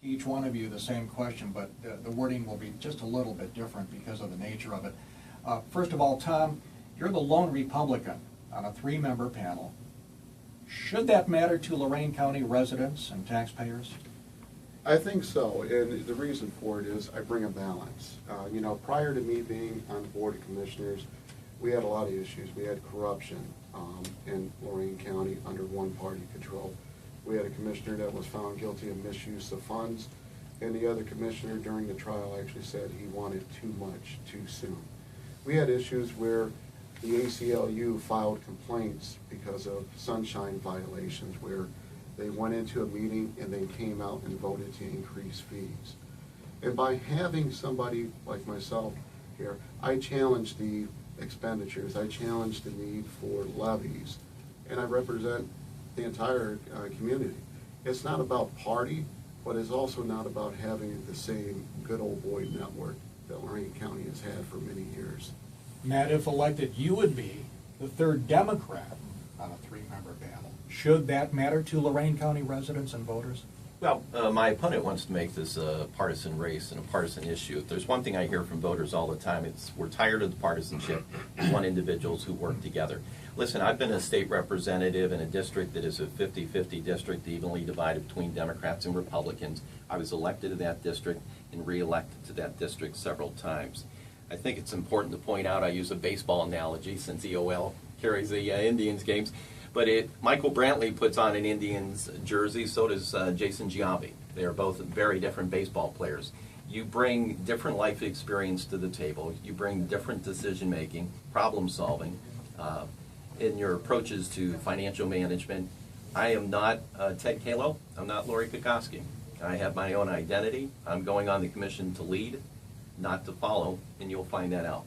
each one of you the same question, but the wording will be just a little bit different because of the nature of it. First of all, Tom, you're the lone Republican on a 3-member panel. Should that matter to Lorain County residents and taxpayers? I think so, and the reason for it is I bring a balance. You know, prior to me being on the Board of Commissioners, we had a lot of issues. We had corruption in Lorain County under one-party control. We had a commissioner that was found guilty of misuse of funds, and the other commissioner during the trial actually said he wanted too much too soon. We had issues where the ACLU filed complaints because of sunshine violations, where they went into a meeting and they came out and voted to increase fees. And by having somebody like myself here, I challenge the expenditures, I challenge the need for levies, and I represent the entire community. It's not about party, but it's also not about having the same good old boy network that Lorain County has had for many years. Matt, if elected, you would be the 3rd Democrat on a 3-member panel. Should that matter to Lorain County residents and voters? Well, my opponent wants to make this a partisan race and a partisan issue. If there's one thing I hear from voters all the time, it's we're tired of the partisanship. We want individuals who work together. Listen, I've been a state representative in a district that is a 50-50 district, evenly divided between Democrats and Republicans. I was elected to that district and re-elected to that district several times. I think it's important to point out, I use a baseball analogy since EOL carries the Indians games, but Michael Brantley puts on an Indians jersey, so does Jason Giambi. They are both very different baseball players. You bring different life experience to the table. You bring different decision making, problem solving, in your approaches to financial management. I am not Ted Kalo. I'm not Lori Kokoski. I have my own identity. I'm going on the commission to lead, not to follow, and you'll find that out.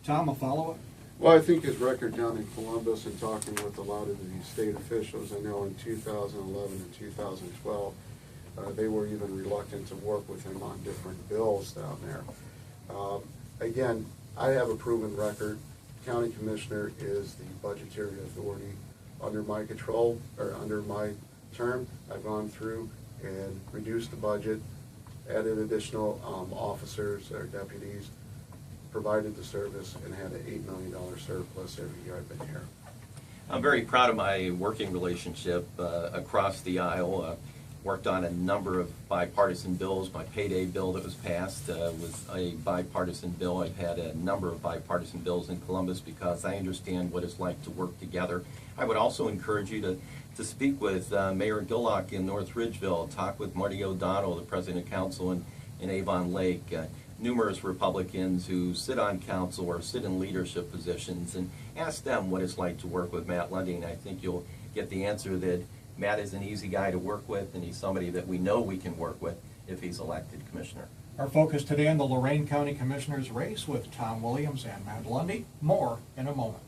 Tom, a follow-up? Well, I think his record down in Columbus and talking with a lot of the state officials, I know in 2011 and 2012, they were even reluctant to work with him on different bills down there. Again, I have a proven record. County Commissioner is the budgetary authority under my control, or under my term. I've gone through and reduced the budget, added additional officers or deputies, provided the service, and had an $8 million surplus every year I've been here. I'm very proud of my working relationship across the aisle. Worked on a number of bipartisan bills. My payday bill that was passed was a bipartisan bill. I've had a number of bipartisan bills in Columbus because I understand what it's like to work together. I would also encourage you to speak with Mayor Gillock in North Ridgeville, talk with Marty O'Donnell, the President of Council in Avon Lake, numerous Republicans who sit on council or sit in leadership positions, and ask them what it's like to work with Matt Lundy, and I think you'll get the answer that Matt is an easy guy to work with, and he's somebody that we know we can work with if he's elected commissioner. Our focus today on the Lorain County Commissioner's race with Tom Williams and Matt Lundy. More in a moment.